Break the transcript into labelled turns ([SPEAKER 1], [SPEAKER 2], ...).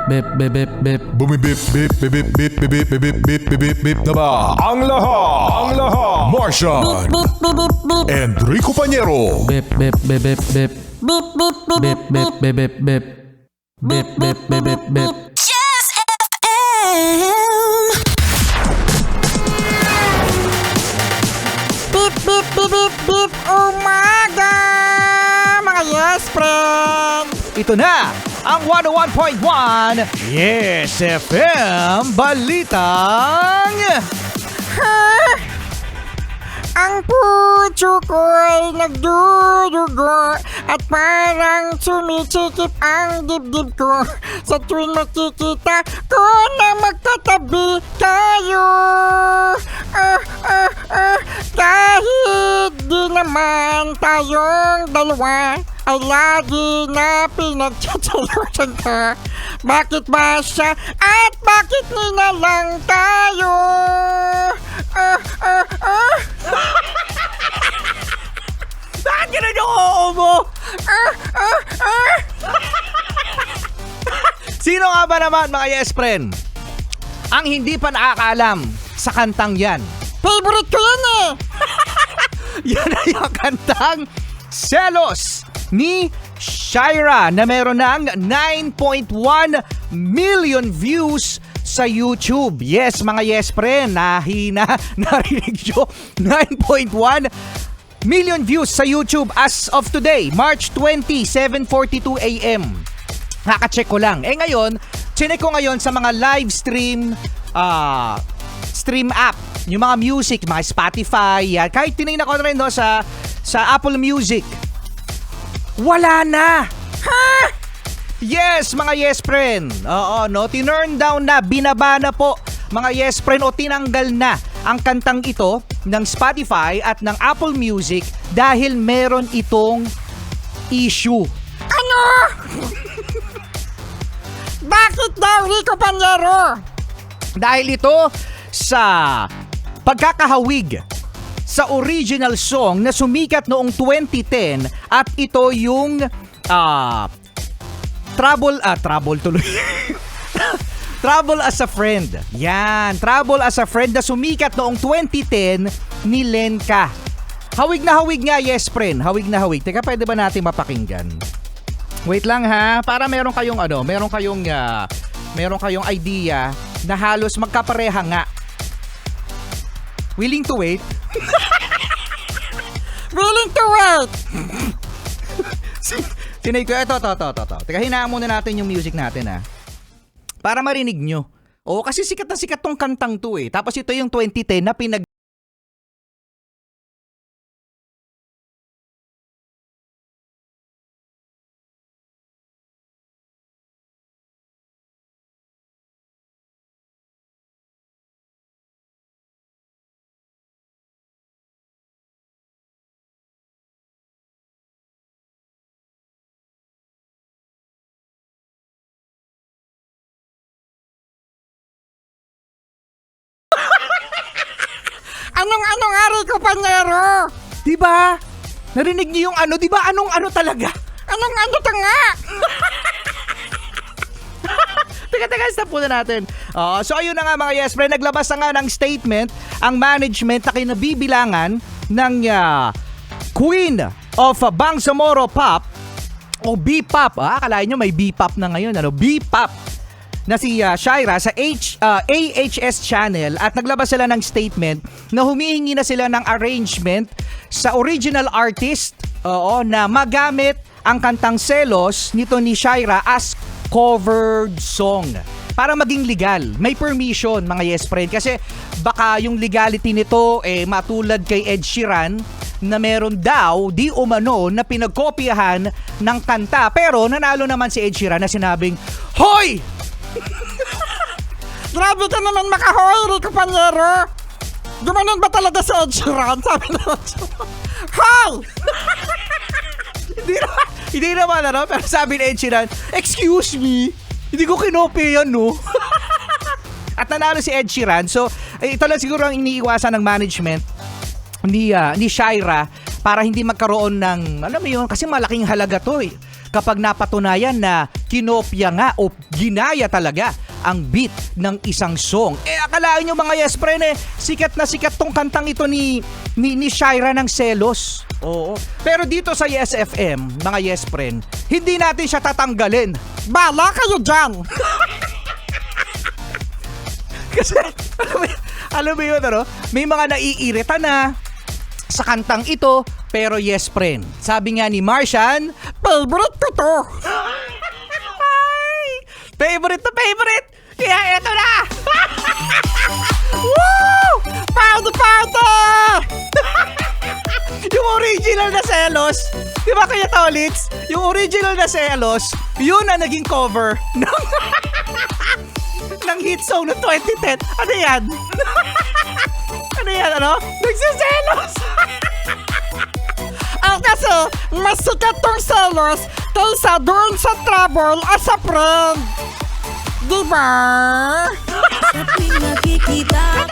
[SPEAKER 1] bip bip bip bip.
[SPEAKER 2] Bumibip bip bip bip bip bip bip bip bip bip bip bip na ba? Ang lahat! Martian! Enrico Pañero!
[SPEAKER 1] Bip bip bip bip bip. Bip bip bip bip bip bip bip. Bip bip bip bip bip.
[SPEAKER 3] Jazz FM.
[SPEAKER 4] Bip, bip, bip, bip, bip, umaga! Mga yes, friend!
[SPEAKER 5] Ito na ang 101.1 Yes FM Balitang
[SPEAKER 4] Ang puso ko'y nagdudugo at parang sumisikip ang dibdib ko sa tuwing makikita ko na magkatabi tayo. Kahit di naman tayong dalawa ay lagi na pinagtsatsalusan ka. Bakit ba siya at bakit ninalang tayo?
[SPEAKER 5] Bakit ganun yung oo mo? Sino nga ba naman mga yes friend ang hindi pa nakakaalam sa kantang yan?
[SPEAKER 4] Favorite ko yan eh!
[SPEAKER 5] Yan ay ang kantang Selos ni Shaira na meron ng 9.1 million views sa YouTube. Yes, mga yes friend, narinig nyo, 9.1 million views sa YouTube as of today, March 20, 7:42 AM. Nakacheck ko lang. Ngayon, chinek ko ngayon sa mga live stream app, yung mga music, mga Spotify, yan. Kahit tinignan ko rin sa Apple Music. Wala na! Ha? Yes, mga yes friend. Oo, no? Tinurn down na, binaba na po, mga yes friend, o tinanggal na ang kantang ito ng Spotify at ng Apple Music dahil meron itong issue.
[SPEAKER 4] Ano? Bakit daw, Rico Pañero?
[SPEAKER 5] Dahil ito sa pagkakahawig sa original song na sumikat noong 2010 at ito yung Trouble tuloy. Trouble as a Friend. Yan, Trouble as a Friend na sumikat noong 2010 ni Lenka. Hawig na hawig nga, yes friend. Hawig na hawig. Teka, pwede ba natin mapakinggan? Wait lang ha, para meron kayong idea na halos magkapareha nga. Willing to wait?
[SPEAKER 4] Willing to wait!
[SPEAKER 5] Sinay ko, ito. Teka, hinaan muna natin yung music natin ha. Para marinig nyo. Oo, kasi sikat na sikat tong kantang to eh. Tapos ito yung 2010 na
[SPEAKER 4] Anong ari ko, Pañero?
[SPEAKER 5] Diba? Narinig niyo yung ano, diba? Anong ano talaga?
[SPEAKER 4] Anong ano ta nga?
[SPEAKER 5] Teka, stop muna natin. So ayun na nga mga yes friend, naglabas na nga ng statement ang management na kinabibilangan ng Queen of Bangsamoro Pop o B-Pop. Akalain nyo may B-Pop na ngayon. B-Pop na si Shaira sa AHS channel at naglabas sila ng statement na humihingi na sila ng arrangement sa original artist na magamit ang kantang Selos nito ni Shaira as covered song para maging legal. May permission mga yes friend kasi baka yung legality nito matulad kay Ed Sheeran na meron daw di umano na pinagkopyahan ng kanta pero nanalo naman si Ed Sheeran na sinabing, "Hoy!
[SPEAKER 4] Grabe ka naman makahoy, Rico Pañero! Gumanon ba talaga si Ed Sheeran? Sabi na Ed Sheeran. Hi!
[SPEAKER 5] Hindi naman pero sabi ni Ed Sheeran, "Excuse me, hindi ko kinopya yan, no?" At nanalo si Ed Sheeran. So, ito lang siguro ang iniiwasan ng management ni Shaira para hindi magkaroon ng, alam mo yun, kasi malaking halaga to eh. kapag napatunayan na kinopya nga o ginaya talaga ang beat ng isang song. Akalain nyo mga yes friend sikat na sikat tong kantang ito ni Shira ng Selos. Oo. Pero dito sa Yes FM, mga yes friend, hindi natin siya tatanggalin.
[SPEAKER 4] Bala kayo dyan.
[SPEAKER 5] Kasi, alam mo yun, ano? May mga naiirita na sa kantang ito, pero yes friend. Sabi nga ni Martian,
[SPEAKER 4] Favorite ko to.
[SPEAKER 5] ay, favorite na favorite! Kaya eto na! Woo!
[SPEAKER 4] Party, party!
[SPEAKER 5] Yung original na Selos, di ba kaya Tolits? Yung original na Selos, yun ang naging cover ng ng hit song ng 2010. Ano yan? Ano yan, ano? Nagsiselos!
[SPEAKER 4] Kasi mas sikat tong Selos kaysa doon sa Trouble as a Friend. Diba?
[SPEAKER 3] Sa tuwing nakikita